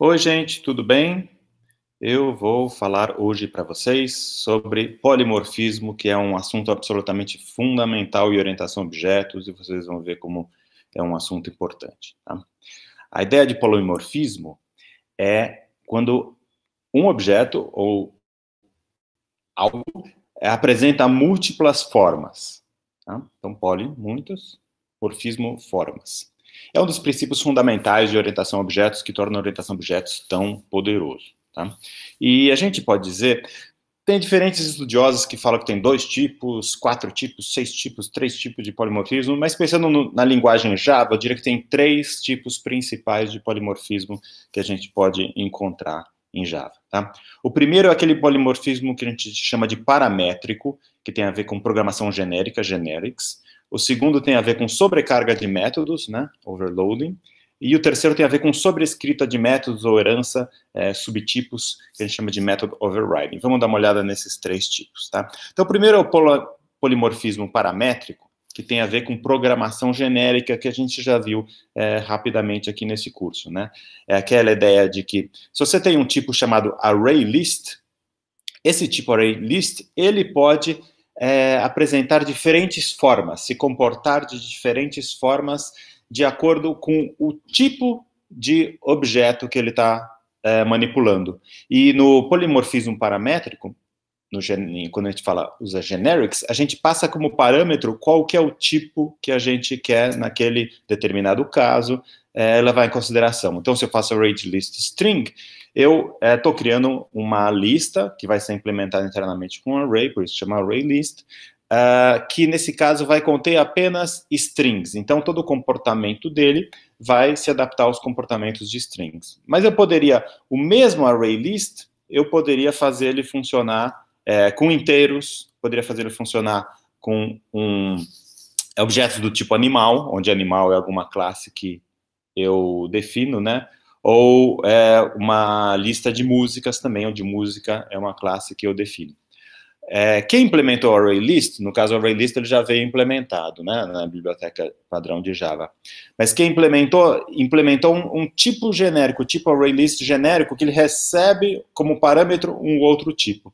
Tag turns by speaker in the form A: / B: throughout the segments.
A: Oi, gente, tudo bem? Eu vou falar hoje para vocês sobre polimorfismo, que é um assunto absolutamente fundamental em orientação a objetos, e vocês vão ver como é um assunto importante. Tá? A ideia de polimorfismo é quando um objeto ou algo apresenta múltiplas formas. Tá? Então, muitas, morfismo, formas. É um dos princípios fundamentais de orientação a objetos que torna a orientação a objetos tão poderoso. Tá? E a gente pode dizer, tem diferentes estudiosos que falam que tem 2 tipos, 4 tipos, 6 tipos, 3 tipos de polimorfismo, mas pensando na linguagem Java, eu diria que tem 3 tipos principais de polimorfismo que a gente pode encontrar em Java. Tá? O primeiro é aquele polimorfismo que a gente chama de paramétrico, que tem a ver com programação genérica, generics. O segundo tem a ver com sobrecarga de métodos, né, overloading. E o terceiro tem a ver com sobrescrita de métodos ou herança, subtipos, que a gente chama de method overriding. Vamos dar uma olhada nesses 3 tipos. Tá? Então, o primeiro é o polimorfismo paramétrico, que tem a ver com programação genérica, que a gente já viu rapidamente aqui nesse curso. Né? É aquela ideia de que, se você tem um tipo chamado ArrayList, esse tipo ArrayList, ele pode apresentar diferentes formas, se comportar de diferentes formas, de acordo com o tipo de objeto que ele está manipulando. E no polimorfismo paramétrico, quando a gente usa generics, a gente passa como parâmetro qual que é o tipo que a gente quer naquele determinado caso, levar em consideração. Então, se eu faço ArrayList string, eu estou criando uma lista que vai ser implementada internamente com um array, por isso chama ArrayList, que nesse caso vai conter apenas strings. Então, todo o comportamento dele vai se adaptar aos comportamentos de strings. Mas eu poderia, o mesmo ArrayList, eu poderia fazer ele funcionar com inteiros, poderia fazer ele funcionar com objetos do tipo animal, onde animal é alguma classe que eu defino, né? Ou uma lista de músicas também, onde música é uma classe que eu defino. Quem implementou o ArrayList, no caso o ArrayList ele já veio implementado, né, na biblioteca padrão de Java, mas quem implementou um tipo genérico, tipo ArrayList genérico, que ele recebe como parâmetro um outro tipo.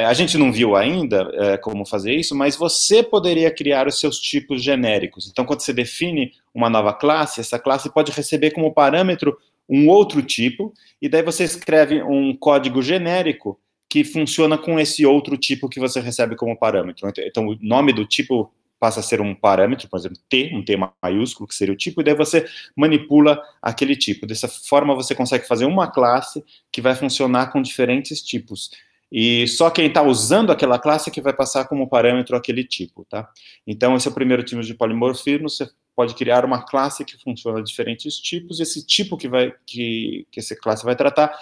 A: A gente não viu ainda como fazer isso, mas você poderia criar os seus tipos genéricos. Então, quando você define uma nova classe, essa classe pode receber como parâmetro um outro tipo, e daí você escreve um código genérico que funciona com esse outro tipo que você recebe como parâmetro. Então, o nome do tipo passa a ser um parâmetro, por exemplo, um T maiúsculo, que seria o tipo, e daí você manipula aquele tipo. Dessa forma, você consegue fazer uma classe que vai funcionar com diferentes tipos. E só quem está usando aquela classe é que vai passar como parâmetro aquele tipo, tá? Então, esse é o primeiro tipo de polimorfismo. Você pode criar uma classe que funciona de diferentes tipos, e esse tipo que essa classe vai tratar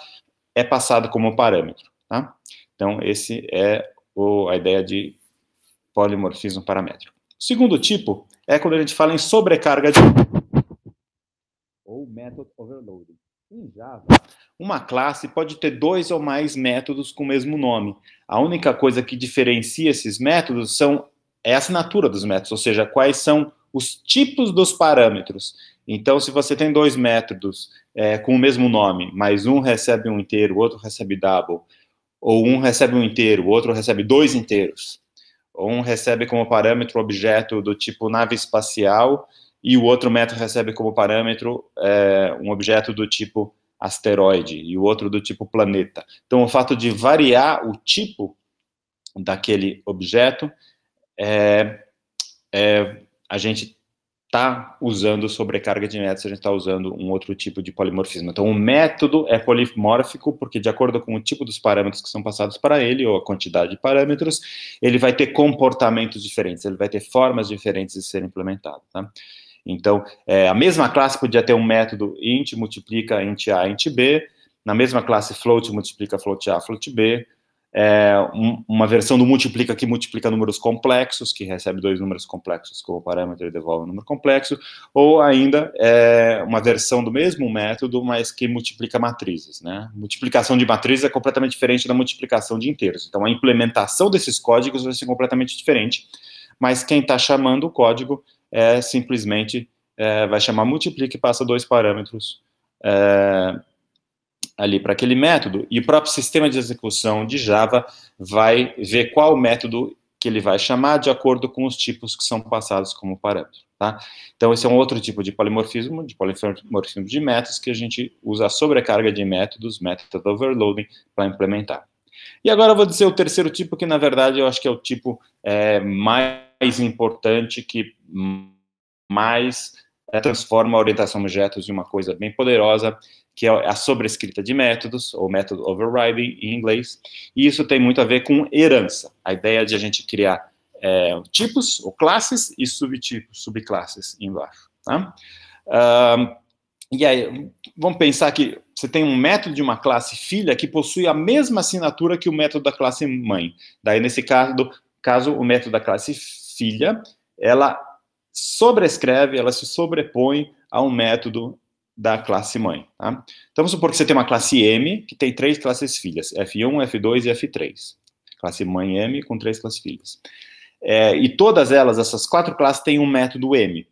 A: é passado como parâmetro, tá? Então, esse é a ideia de polimorfismo paramétrico. O segundo tipo é quando a gente fala em sobrecarga de ou method overloading. Em Java, uma classe pode ter 2 ou mais métodos com o mesmo nome. A única coisa que diferencia esses métodos é a assinatura dos métodos, ou seja, quais são os tipos dos parâmetros. Então, se você tem 2 métodos com o mesmo nome, mas um recebe um inteiro, o outro recebe double, ou um recebe um inteiro, o outro recebe 2 inteiros, ou um recebe como parâmetro objeto do tipo nave espacial, e o outro método recebe como parâmetro um objeto do tipo asteroide, e o outro do tipo planeta. Então, o fato de variar o tipo daquele objeto, a gente está usando sobrecarga de métodos, a gente está usando um outro tipo de polimorfismo. Então, o método é polimórfico, porque de acordo com o tipo dos parâmetros que são passados para ele, ou a quantidade de parâmetros, ele vai ter comportamentos diferentes, ele vai ter formas diferentes de ser implementado, tá? Então, a mesma classe podia ter um método int multiplica int a int b, na mesma classe float multiplica float a float b, uma versão do multiplica que multiplica números complexos, que recebe 2 números complexos como parâmetro e devolve um número complexo, ou ainda uma versão do mesmo método, mas que multiplica matrizes, né? Multiplicação de matrizes é completamente diferente da multiplicação de inteiros. Então, a implementação desses códigos vai ser completamente diferente, mas quem está chamando o código simplesmente vai chamar multiplica e passa 2 parâmetros ali para aquele método, e o próprio sistema de execução de Java vai ver qual método que ele vai chamar de acordo com os tipos que são passados como parâmetro, tá? Então, esse é um outro tipo de polimorfismo de métodos, que a gente usa a sobrecarga de métodos, method overloading, para implementar. E agora eu vou dizer o terceiro tipo, que na verdade eu acho que é o tipo mais importante, que mais transforma a orientação a objetos em uma coisa bem poderosa, que é a sobrescrita de métodos, ou method overriding em inglês, e isso tem muito a ver com herança, a ideia de a gente criar tipos ou classes e subtipos, subclasses embaixo, tá? E aí, vamos pensar que você tem um método de uma classe filha que possui a mesma assinatura que o método da classe mãe. Daí, nesse caso, o método da classe filha, ela sobrescreve, ela se sobrepõe a um método da classe mãe. Tá? Então, vamos supor que você tem uma classe M, que tem 3 classes filhas, F1, F2 e F3. Classe mãe M com 3 classes filhas. E todas elas, essas 4 classes, têm um método M.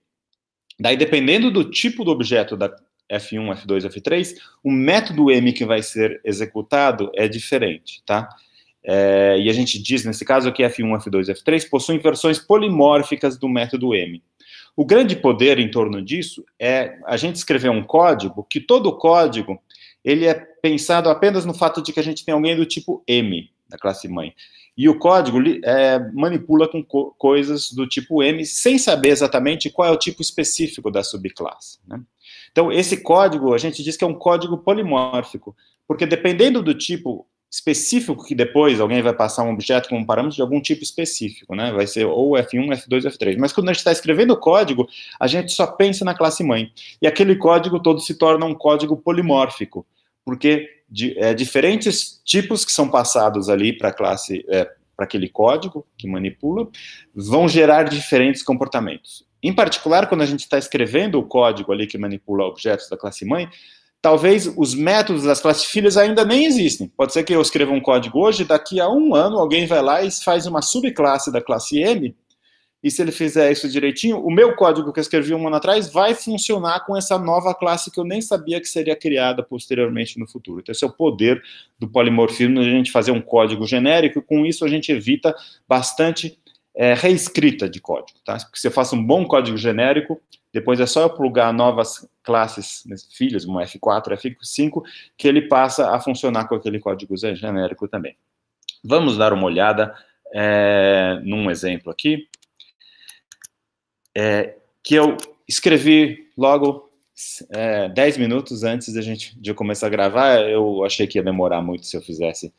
A: Daí, dependendo do tipo do objeto da F1, F2, F3, o método M que vai ser executado é diferente, tá? E a gente diz, nesse caso, que F1, F2 e F3 possuem versões polimórficas do método M. O grande poder em torno disso é a gente escrever um código, que todo o código, ele é pensado apenas no fato de que a gente tem alguém do tipo M, da classe mãe. E o código manipula com coisas do tipo M, sem saber exatamente qual é o tipo específico da subclasse, né? Então, esse código, a gente diz que é um código polimórfico, porque dependendo do tipo específico que depois alguém vai passar um objeto com um parâmetro de algum tipo específico, né? Vai ser ou F1, F2, F3. Mas quando a gente está escrevendo o código, a gente só pensa na classe mãe. E aquele código todo se torna um código polimórfico, porque diferentes tipos que são passados ali para a classe, para aquele código que manipula, vão gerar diferentes comportamentos. Em particular, quando a gente está escrevendo o código ali que manipula objetos da classe mãe, talvez os métodos das classes filhas ainda nem existem. Pode ser que eu escreva um código hoje, daqui a um ano alguém vai lá e faz uma subclasse da classe M, e se ele fizer isso direitinho, o meu código que eu escrevi um ano atrás vai funcionar com essa nova classe que eu nem sabia que seria criada posteriormente no futuro. Então, esse é o poder do polimorfismo, a gente fazer um código genérico, e com isso a gente evita bastante reescrita de código, tá? Porque se eu faço um bom código genérico, depois é só eu plugar novas classes, filhos, um F4, F5, que ele passa a funcionar com aquele código genérico também. Vamos dar uma olhada num exemplo aqui, que eu escrevi logo 10 minutos antes de eu começar a gravar. Eu achei que ia demorar muito se eu fizesse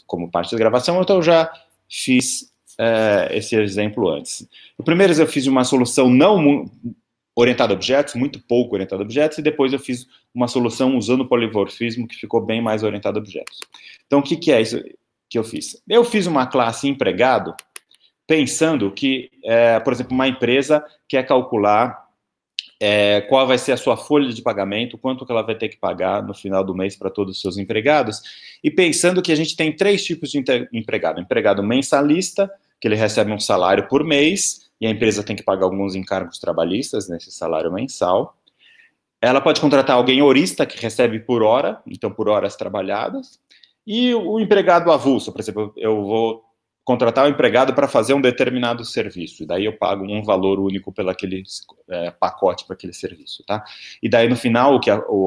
A: como parte da gravação, então eu já fiz esse exemplo antes. O primeiro eu fiz uma solução não orientada a objetos, muito pouco orientada a objetos, e depois eu fiz uma solução usando o polimorfismo que ficou bem mais orientada a objetos. Então, o que é isso que eu fiz? Eu fiz uma classe empregado pensando que, por exemplo, uma empresa quer calcular qual vai ser a sua folha de pagamento, quanto que ela vai ter que pagar no final do mês para todos os seus empregados, e pensando que a gente tem 3 tipos de empregado. Empregado mensalista, que ele recebe um salário por mês, e a empresa tem que pagar alguns encargos trabalhistas nesse salário mensal. Ela pode contratar alguém horista, que recebe por hora, então por horas trabalhadas, e o empregado avulso, por exemplo, eu vou contratar um empregado para fazer um determinado serviço, e daí eu pago um valor único pelo aquele pacote para aquele serviço, tá? E daí, no final,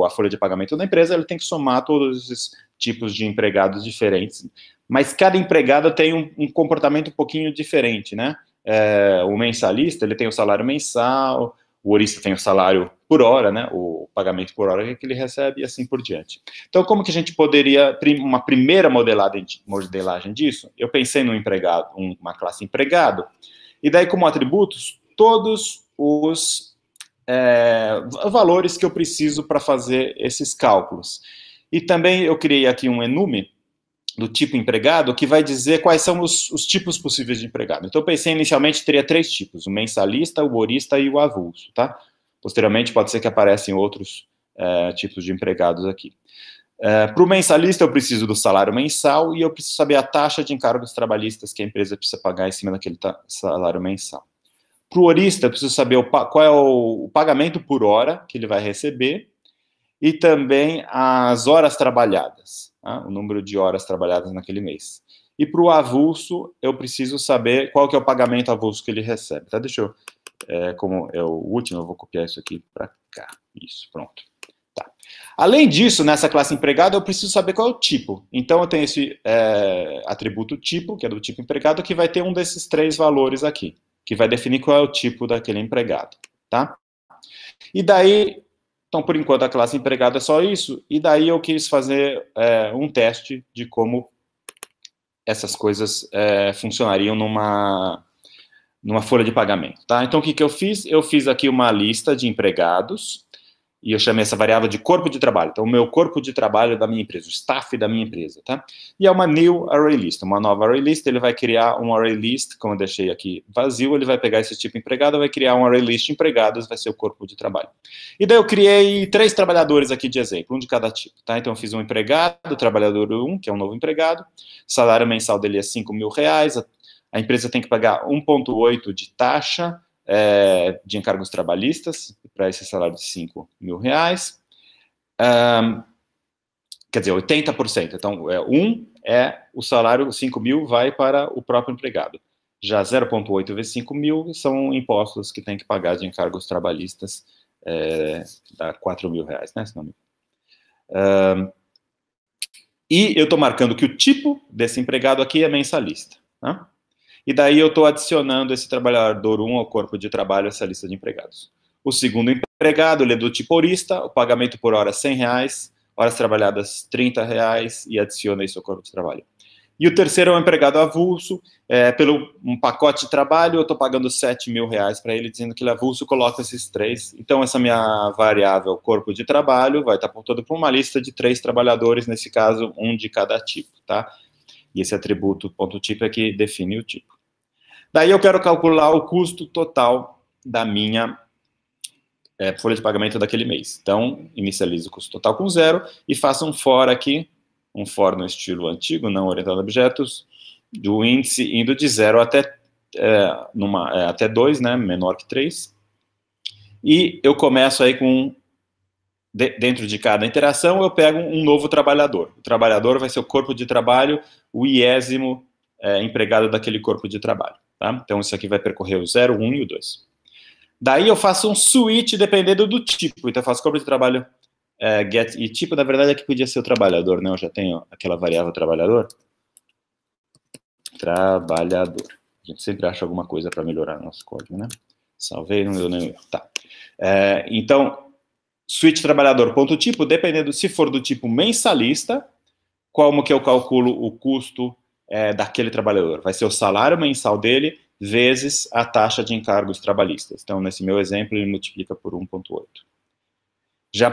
A: a folha de pagamento da empresa, ele tem que somar todos esses tipos de empregados diferentes, mas cada empregado tem um comportamento um pouquinho diferente, né? O mensalista, ele tem o salário mensal, o horista tem o salário por hora, né? O pagamento por hora que ele recebe, e assim por diante. Então, como que a gente poderia, uma primeira modelagem disso? Eu pensei no empregado, uma classe empregado, e daí como atributos, todos os valores que eu preciso para fazer esses cálculos. E também eu criei aqui um enume do tipo empregado, que vai dizer quais são os tipos possíveis de empregado. Então, eu pensei inicialmente teria 3 tipos, o mensalista, o horista e o avulso, tá? Posteriormente, pode ser que apareçam outros tipos de empregados aqui. Para o mensalista, eu preciso do salário mensal e eu preciso saber a taxa de encargos trabalhistas que a empresa precisa pagar em cima daquele salário mensal. Para o horista, eu preciso saber qual é o pagamento por hora que ele vai receber, e também as horas trabalhadas, tá? O número de horas trabalhadas naquele mês. E para o avulso, eu preciso saber qual que é o pagamento avulso que ele recebe. Tá? Deixa eu, como é o último, eu vou copiar isso aqui para cá. Isso, pronto. Tá. Além disso, nessa classe empregado, eu preciso saber qual é o tipo. Então, eu tenho esse atributo tipo, que é do tipo empregado, que vai ter um desses 3 valores aqui, que vai definir qual é o tipo daquele empregado. Tá? E daí, então, por enquanto, a classe empregado é só isso, e daí eu quis fazer um teste de como essas coisas funcionariam numa folha de pagamento, tá? Então, o que eu fiz? Eu fiz aqui uma lista de empregados, e eu chamei essa variável de corpo de trabalho. Então, o meu corpo de trabalho da minha empresa, o staff da minha empresa, tá? E é uma new array list, uma nova array list. Ele vai criar um array list, como eu deixei aqui vazio, ele vai pegar esse tipo empregado, vai criar um array list de empregados, vai ser o corpo de trabalho. E daí eu criei 3 trabalhadores aqui de exemplo, um de cada tipo, tá? Então, eu fiz um empregado, trabalhador 1, que é um novo empregado, o salário mensal dele é R$5.000, a empresa tem que pagar 1,8 de taxa, de encargos trabalhistas, para esse salário de R$5.000. Quer dizer, 80%. Então, 1 é o salário, 5.000 vai para o próprio empregado. Já 0,8 vezes 5.000 são impostos que tem que pagar de encargos trabalhistas, dá R$4.000, né? Se não me engano. E eu estou marcando que o tipo desse empregado aqui é mensalista. Tá? E daí eu estou adicionando esse trabalhador 1 ao corpo de trabalho, essa lista de empregados. O segundo empregado, ele é do tipo horista, o pagamento por hora R$100, horas trabalhadas R$30, e adiciona isso ao corpo de trabalho. E o terceiro é um empregado avulso, pelo um pacote de trabalho, eu estou pagando R$7.000 para ele, dizendo que ele é avulso, coloca esses 3. Então, essa minha variável corpo de trabalho vai estar apontando para uma lista de 3 trabalhadores, nesse caso, um de cada tipo, tá? E esse atributo ponto tipo é que define o tipo. Daí eu quero calcular o custo total da minha folha de pagamento daquele mês. Então, inicializo o custo total com 0 e faço um for aqui, um for no estilo antigo, não orientado a objetos, do índice indo de 0 até 2, né, menor que 3. E eu começo aí com, dentro de cada interação, eu pego um novo trabalhador. O trabalhador vai ser o corpo de trabalho, o iésimo empregado daquele corpo de trabalho. Tá? Então, isso aqui vai percorrer o 0, 1 e o 2. Daí eu faço um switch dependendo do tipo. Então, eu faço corpo de trabalho get e tipo, na verdade, aqui podia ser o trabalhador, né? Eu já tenho aquela variável trabalhador. Trabalhador. A gente sempre acha alguma coisa para melhorar nosso código, né? Salvei, não deu nenhum erro. Tá. Então, switch trabalhador ponto tipo, dependendo, se for do tipo mensalista, como que eu calculo o custo daquele trabalhador? Vai ser o salário mensal dele vezes a taxa de encargos trabalhistas. Então, nesse meu exemplo, ele multiplica por 1,8. Já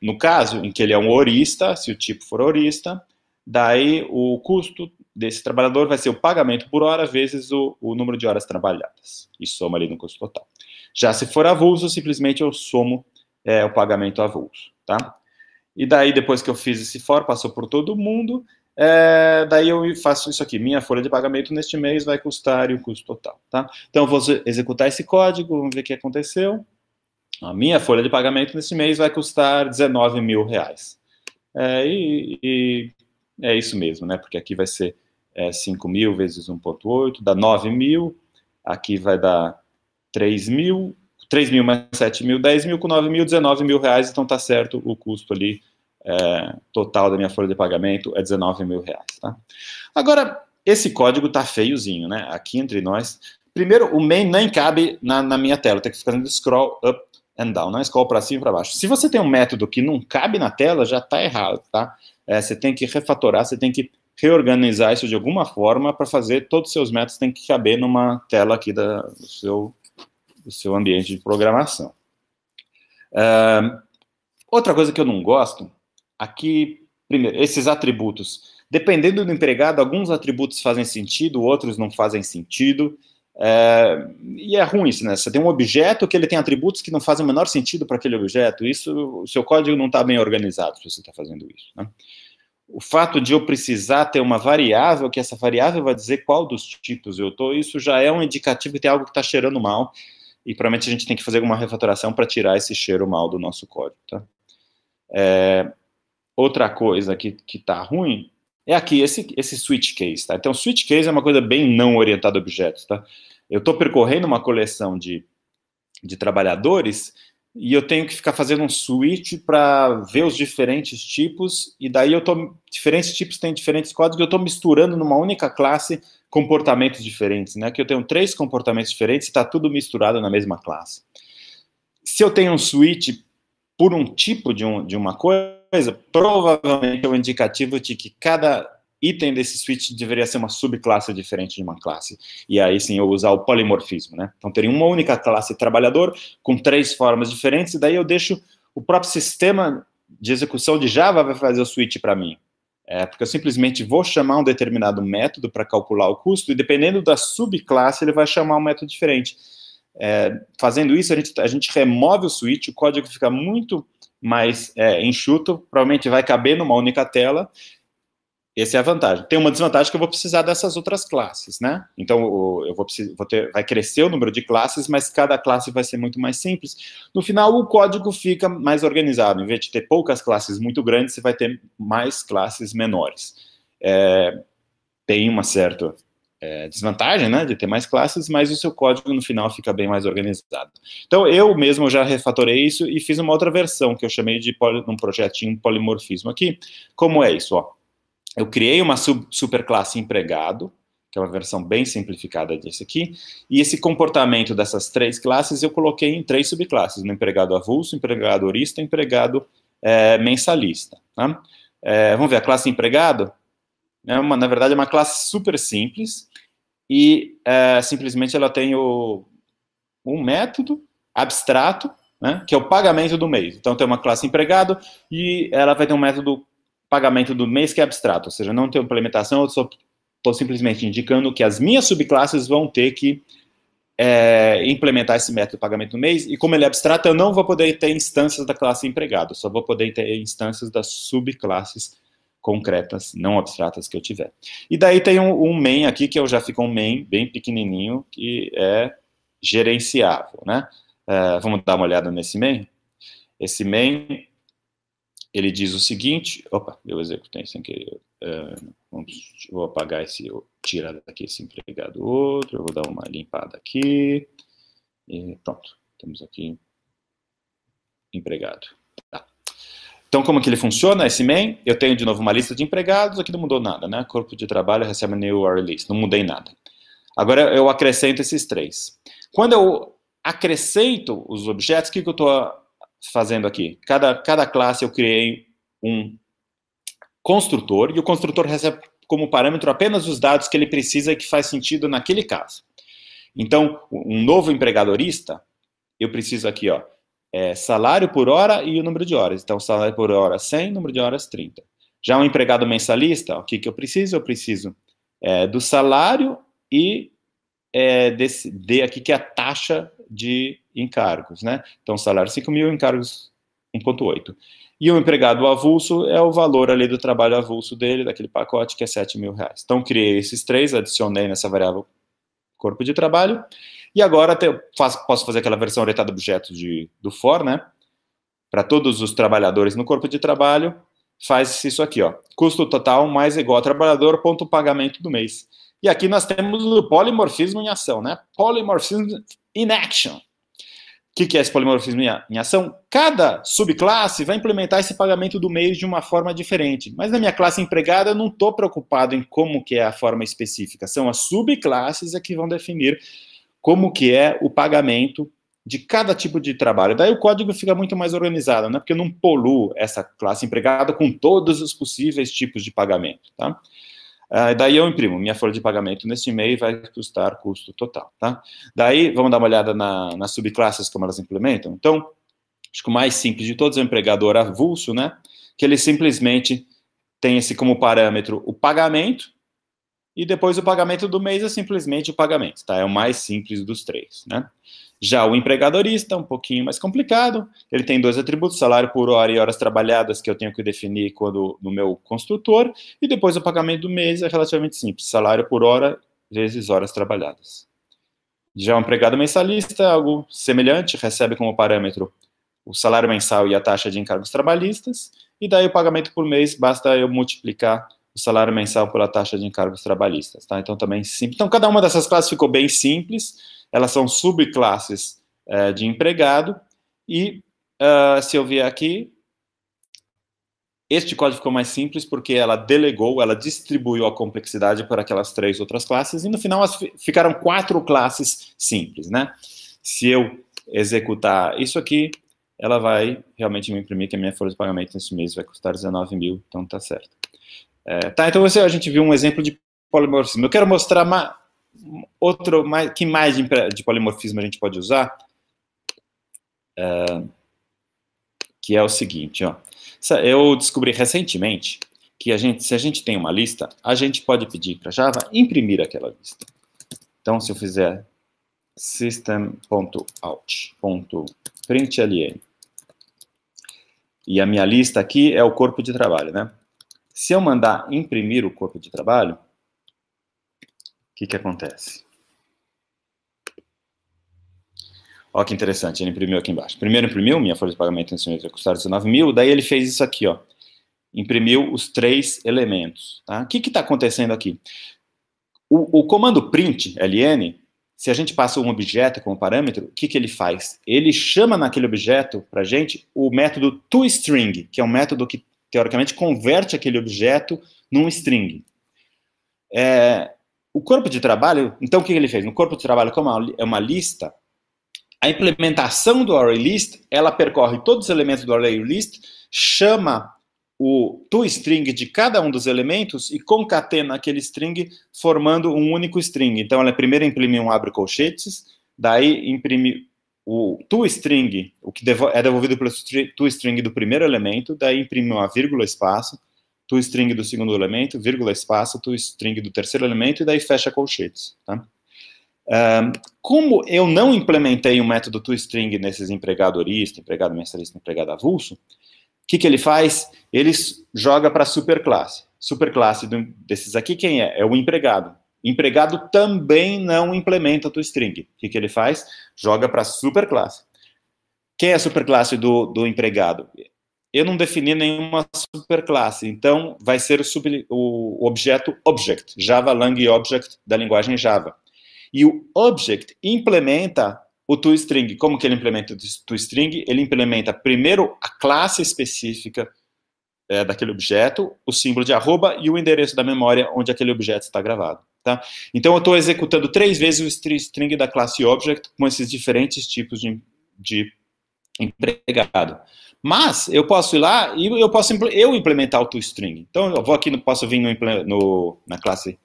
A: no caso em que ele é um horista, se o tipo for horista, daí o custo desse trabalhador vai ser o pagamento por hora vezes o número de horas trabalhadas. E soma ali no custo total. Já se for avulso, simplesmente eu somo o pagamento avulso, tá? E daí, depois que eu fiz esse for, passou por todo mundo, daí eu faço isso aqui. Minha folha de pagamento neste mês vai custar o custo total, tá? Então, eu vou executar esse código, vamos ver o que aconteceu. A minha folha de pagamento nesse mês vai custar R$19.000. E é isso mesmo, né? Porque aqui vai ser 5.000 vezes 1,8, dá 9.000. Aqui vai dar 3.000. 3.000 mais 7.000, 10.000, com 9.000, R$19.000, então tá certo o custo ali total da minha folha de pagamento é R$19.000, tá? Agora, esse código tá feiozinho, né? Aqui entre nós. Primeiro, o main nem cabe na minha tela, tem que ficar fazendo scroll up and down, não scroll para cima e para baixo. Se você tem um método que não cabe na tela, já tá errado, tá? Você tem que refatorar, você tem que reorganizar isso de alguma forma para fazer todos os seus métodos tem que caber numa tela aqui do seu ambiente de programação. Outra coisa que eu não gosto, aqui, primeiro, esses atributos. Dependendo do empregado, alguns atributos fazem sentido, outros não fazem sentido. E é ruim isso, né? Você tem um objeto que ele tem atributos que não fazem o menor sentido para aquele objeto. Isso, o seu código não está bem organizado se você está fazendo isso, né? O fato de eu precisar ter uma variável, que essa variável vai dizer qual dos tipos eu estou, isso já é um indicativo que tem algo que está cheirando mal. e provavelmente a gente tem que fazer alguma refatoração para tirar esse cheiro mal do nosso código, tá? Outra coisa que está ruim é aqui, esse switch case, tá? Então, switch case é uma coisa bem não orientada a objetos, tá? Eu estou percorrendo uma coleção de trabalhadores e eu tenho que ficar fazendo um switch para ver os diferentes tipos, e daí diferentes tipos têm diferentes códigos, eu estou misturando numa única classe comportamentos diferentes, né? Que eu tenho 3 comportamentos diferentes e está tudo misturado na mesma classe. Se eu tenho um switch por um tipo de uma coisa, provavelmente é um indicativo de que cada item desse switch deveria ser uma subclasse diferente de uma classe. E aí sim eu usar o polimorfismo, né? Então teria uma única classe trabalhador com 3 formas diferentes, e daí eu deixo o próprio sistema de execução de Java vai fazer o switch para mim. Porque eu simplesmente vou chamar um determinado método para calcular o custo, e dependendo da subclasse, ele vai chamar um método diferente. Fazendo isso, a gente remove o switch, o código fica muito mais enxuto, provavelmente vai caber numa única tela. Essa é a vantagem. Tem uma desvantagem que eu vou precisar dessas outras classes, né? Então, vai crescer o número de classes, mas cada classe vai ser muito mais simples. No final, o código fica mais organizado. Em vez de ter poucas classes muito grandes, você vai ter mais classes menores. Tem uma certa desvantagem, né, de ter mais classes, mas o seu código, no final, fica bem mais organizado. Então, eu mesmo já refatorei isso e fiz uma outra versão, que eu chamei de um projetinho polimorfismo aqui. Como é isso, ó? Eu criei uma superclasse empregado, que é uma versão bem simplificada disso aqui, e esse comportamento dessas 3 classes eu coloquei em 3 subclasses, no empregado avulso, empregado horista e empregado mensalista. Tá? Vamos ver, a classe empregado, na verdade, é uma classe super simples, e simplesmente ela tem um método abstrato, né, que é o pagamento do mês. Então, tem uma classe empregado, e ela vai ter um método pagamento do mês que é abstrato, ou seja, não tem implementação, eu só estou simplesmente indicando que as minhas subclasses vão ter que implementar esse método de pagamento do mês, e como ele é abstrato, eu não vou poder ter instâncias da classe empregado, só vou poder ter instâncias das subclasses concretas, não abstratas que eu tiver. E daí tem um main aqui, que eu já fico um main bem pequenininho, que é gerenciável, né? Vamos dar uma olhada nesse main? Esse main, ele diz o seguinte, opa, eu executei sem querer, vou apagar tirar daqui esse empregado outro, eu vou dar uma limpada aqui, e pronto, temos aqui empregado. Tá. Então, como que ele funciona, esse main? Eu tenho de novo uma lista de empregados, aqui não mudou nada, né? Corpo de trabalho recebe new URL list, não mudei nada. Agora eu acrescento esses 3. Quando eu acrescento os objetos, o que eu estou fazendo aqui? Cada classe eu criei um construtor, e o construtor recebe como parâmetro apenas os dados que ele precisa e que faz sentido naquele caso. Então, um novo empregadorista, eu preciso aqui, ó, salário por hora e o número de horas. Então, salário por hora 100, número de horas 30. Já um empregado mensalista, o que eu preciso? Eu preciso do salário e D aqui, que é a taxa de encargos, né? Então, salário 5.000, encargos 1,8. E o empregado avulso é o valor ali do trabalho avulso dele, daquele pacote, que é R$7.000. Então, criei esses 3, adicionei nessa variável corpo de trabalho, e agora posso fazer aquela versão orientada a objetos do for, né? Para todos os trabalhadores no corpo de trabalho, faz isso aqui, ó. Custo total mais igual a trabalhador, ponto pagamento do mês. E aqui nós temos o polimorfismo em ação, né? Polymorphism in action. O que é esse polimorfismo em ação? Cada subclasse vai implementar esse pagamento do mês de uma forma diferente. Mas na minha classe empregada, eu não estou preocupado em como que é a forma específica. São as subclasses que vão definir como que é o pagamento de cada tipo de trabalho. Daí o código fica muito mais organizado, né? Porque eu não poluo essa classe empregada com todos os possíveis tipos de pagamento, tá? Daí eu imprimo, minha folha de pagamento neste e-mail vai custar custo total, tá? Daí, vamos dar uma olhada nas subclasses, como elas implementam. Então, acho que o mais simples de todos é o empregador avulso, né? Que ele simplesmente tem esse como parâmetro o pagamento, e depois o pagamento do mês é simplesmente o pagamento, tá? É o mais simples dos 3, né? Já o empregadorista é um pouquinho mais complicado, ele tem 2 atributos, salário por hora e horas trabalhadas, que eu tenho que definir no meu construtor, e depois o pagamento do mês é relativamente simples, salário por hora vezes horas trabalhadas. Já o empregado mensalista, algo semelhante, recebe como parâmetro o salário mensal e a taxa de encargos trabalhistas, e daí o pagamento por mês, basta eu multiplicar o salário mensal pela taxa de encargos trabalhistas, tá? Então, também simples. Então, cada uma dessas classes ficou bem simples, elas são subclasses de empregado, e se eu vier aqui, este código ficou mais simples porque ela delegou, ela distribuiu a complexidade para aquelas 3 outras classes, e no final ficaram 4 classes simples, né? Se eu executar isso aqui, ela vai realmente me imprimir que a minha folha de pagamento nesse mês vai custar 19 mil, então tá certo. Tá, então a gente viu um exemplo de polimorfismo. Eu quero mostrar que mais de polimorfismo a gente pode usar, que é o seguinte, ó. Eu descobri recentemente que se a gente tem uma lista, a gente pode pedir para Java imprimir aquela lista. Então, se eu fizer system.out.println e a minha lista aqui é o corpo de trabalho, né? Se eu mandar imprimir o corpo de trabalho, o que acontece? Olha que interessante, ele imprimiu aqui embaixo. Primeiro imprimiu, minha folha de pagamento nesse mês vai custar 19 mil, daí ele fez isso aqui, ó. Imprimiu os 3 elementos. Tá? O que está acontecendo aqui? O comando print, ln, se a gente passa um objeto como parâmetro, o que ele faz? Ele chama naquele objeto, para a gente, o método toString, que é um método que, teoricamente, converte aquele objeto num string. O corpo de trabalho, então o que ele fez? No corpo de trabalho, como é uma lista, a implementação do ArrayList, ela percorre todos os elementos do ArrayList, chama o toString de cada um dos elementos e concatena aquele string formando um único string. Então, ela primeiro imprime um abre colchetes, daí imprime o toString, o que é devolvido pelo toString do primeiro elemento, daí imprime uma vírgula espaço, toString do segundo elemento, vírgula espaço, toString do terceiro elemento, e daí fecha colchetes, tá? Como eu não implementei o método toString nesses empregado horista, empregado mensalista, empregado avulso, o que ele faz? Ele joga para a superclasse. Superclasse desses aqui, quem é? É o empregado. Empregado também não implementa toString. O que ele faz? Joga para a superclasse. Quem é a superclasse do empregado? Eu não defini nenhuma superclasse, então vai ser o objeto object, Java Lang Object da linguagem Java. E o object implementa o toString. Como que ele implementa o toString? Ele implementa primeiro a classe específica daquele objeto, o símbolo de arroba e o endereço da memória onde aquele objeto está gravado. Tá? Então, eu estou executando 3 vezes o string da classe object com esses diferentes tipos de empregado. Mas, eu posso ir lá e eu posso implementar o toString. Então, eu vou aqui, posso vir na classe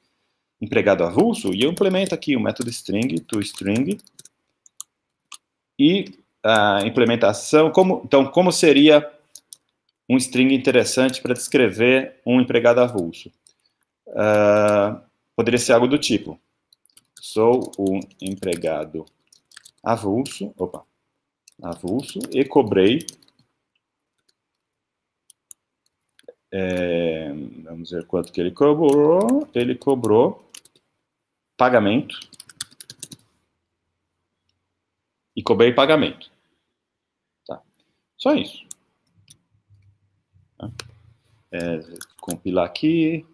A: empregado avulso, e eu implemento aqui o método string, toString, e a implementação, como seria um string interessante para descrever um empregado avulso? Poderia ser algo do tipo, sou um empregado avulso, e cobrei, vamos ver quanto que ele cobrou pagamento, e cobrei pagamento. Tá. Só isso. Compilar aqui,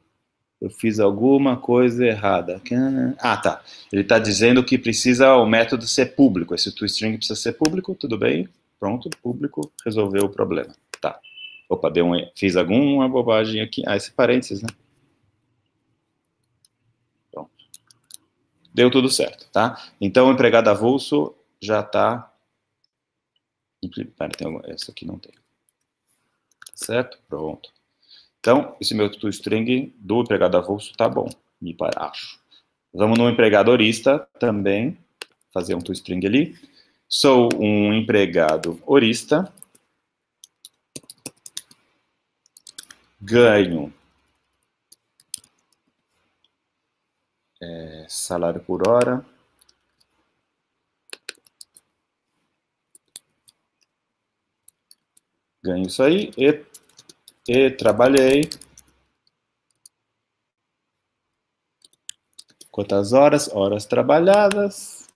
A: eu fiz alguma coisa errada. Ah, tá. Ele está dizendo que precisa o método ser público, esse toString precisa ser público, tudo bem, pronto, público, resolveu o problema. Tá. Opa, fiz alguma bobagem aqui. Esse parênteses, né? Deu tudo certo, tá? Então, o empregado avulso já está... Essa aqui não tem. Certo? Pronto. Então, esse meu toString do empregado avulso tá bom, acho. Vamos no empregado horista também, fazer um toString ali. Sou um empregado horista. Ganho salário por hora. Ganho isso aí e trabalhei. Quantas horas? Horas trabalhadas.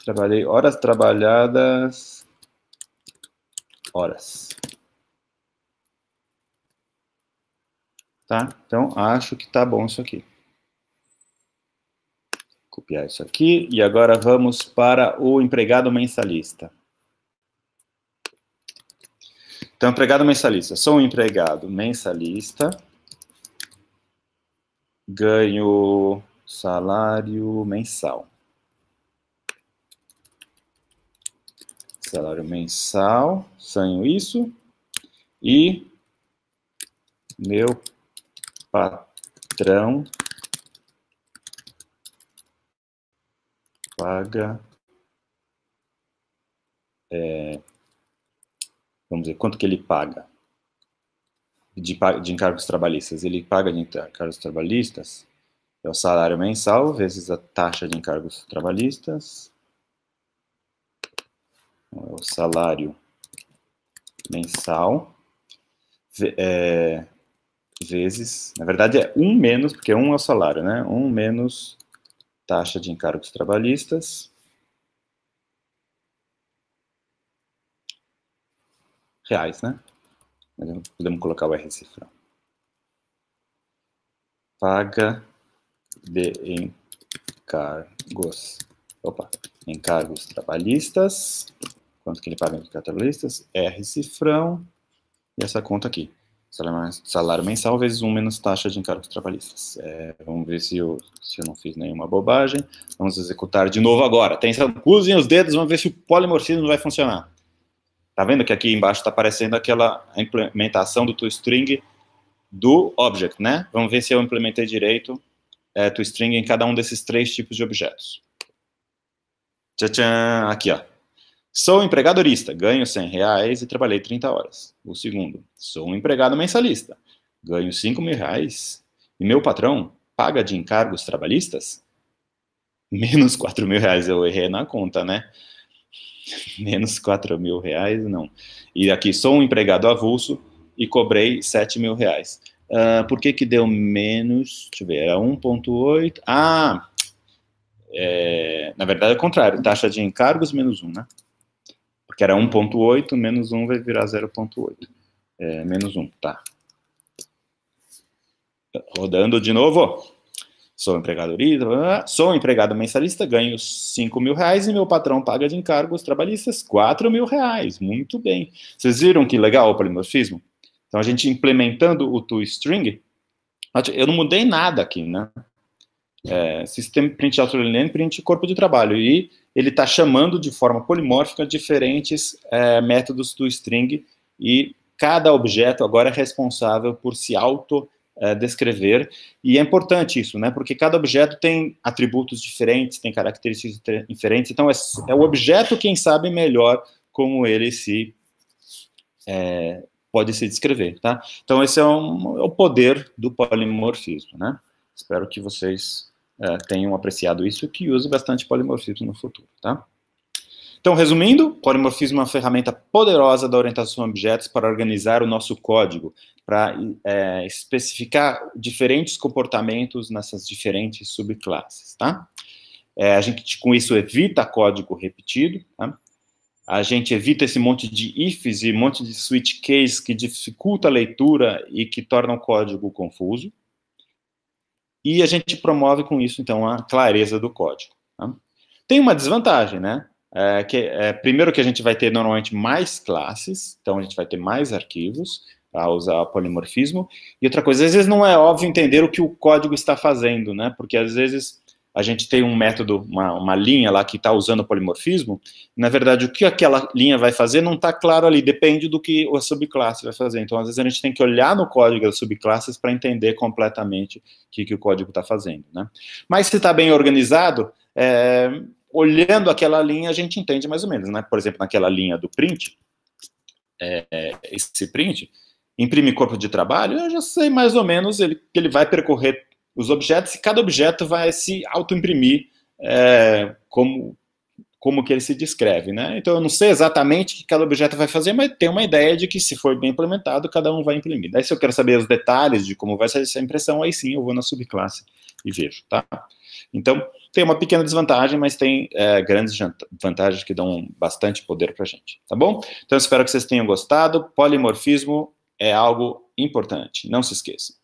A: Trabalhei horas trabalhadas, horas. Tá? Então, acho que tá bom isso aqui. Copiar isso aqui. E agora vamos para o empregado mensalista. Então, empregado mensalista. Sou um empregado mensalista. Ganho salário mensal. Salário mensal. Sonho isso. E meu patrão paga, vamos ver, quanto que ele paga de encargos trabalhistas? Ele paga de encargos trabalhistas, é o salário mensal, vezes a taxa de encargos trabalhistas, é o salário mensal, vezes, na verdade é 1 menos, porque 1 é o salário, né? 1 menos taxa de encargos trabalhistas, reais, né? Podemos colocar o R cifrão. Paga de encargos trabalhistas. Quanto que ele paga de encargos trabalhistas? R cifrão. E essa conta aqui. Salário mensal vezes 1 menos taxa de encargos trabalhistas. Vamos ver se eu não fiz nenhuma bobagem. Vamos executar de novo agora. Atenção, cruzem os dedos, vamos ver se o polimorfismo vai funcionar. Tá vendo que aqui embaixo está aparecendo aquela implementação do toString do object, né? Vamos ver se eu implementei direito toString em cada um desses 3 tipos de objetos. Tchan, aqui, ó. Sou empregadorista, ganho R$100 e trabalhei 30 horas. O segundo, sou um empregado mensalista, ganho R$5.000 e meu patrão paga de encargos trabalhistas? Menos R$4.000, eu errei na conta, né? Menos R$4.000, não. E aqui, sou um empregado avulso e cobrei R$7.000. Por que deu menos? Deixa eu ver, era 1,8. Na verdade é o contrário, taxa de encargos menos 1, né? Porque era 1,8, menos 1 vai virar 0,8. Menos 1, tá. Rodando de novo. Sou empregado mensalista, ganho R$5.000 e meu patrão paga de encargos trabalhistas R$4.000. Muito bem. Vocês viram que legal o polimorfismo? Então, a gente implementando o toString, eu não mudei nada aqui, né? Sistema print autoline, print corpo de trabalho. E ele está chamando de forma polimórfica diferentes métodos toString e cada objeto agora é responsável por se descrever, e é importante isso, né, porque cada objeto tem atributos diferentes, tem características diferentes, então é o objeto quem sabe melhor como ele pode se descrever, tá? Então esse é o poder do polimorfismo, né? Espero que vocês tenham apreciado isso e que use bastante polimorfismo no futuro, tá? Então, resumindo, polimorfismo é uma ferramenta poderosa da orientação a objetos para organizar o nosso código, para especificar diferentes comportamentos nessas diferentes subclasses, tá? A gente, com isso, evita código repetido, tá? A gente evita esse monte de ifs e monte de switch case que dificulta a leitura e que torna o código confuso. E a gente promove com isso, então, a clareza do código, tá? Tem uma desvantagem, né? Primeiro que a gente vai ter normalmente mais classes, então a gente vai ter mais arquivos para usar polimorfismo, e outra coisa, às vezes não é óbvio entender o que o código está fazendo, né, porque às vezes a gente tem um método, uma linha lá que está usando o polimorfismo, na verdade o que aquela linha vai fazer não está claro ali, depende do que a subclasse vai fazer, então às vezes a gente tem que olhar no código das subclasses para entender completamente o que o código está fazendo, né. Mas se está bem organizado, olhando aquela linha, a gente entende mais ou menos, né? Por exemplo, naquela linha do print, esse print, imprime corpo de trabalho, eu já sei mais ou menos que ele vai percorrer os objetos e cada objeto vai se autoimprimir como que ele se descreve, né? Então, eu não sei exatamente o que cada objeto vai fazer, mas tenho uma ideia de que, se for bem implementado, cada um vai imprimir. Daí, se eu quero saber os detalhes de como vai ser essa impressão, aí sim eu vou na subclasse e vejo, tá? Então, tem uma pequena desvantagem, mas tem grandes vantagens que dão bastante poder para a gente, tá bom? Então, espero que vocês tenham gostado. Polimorfismo é algo importante, não se esqueçam.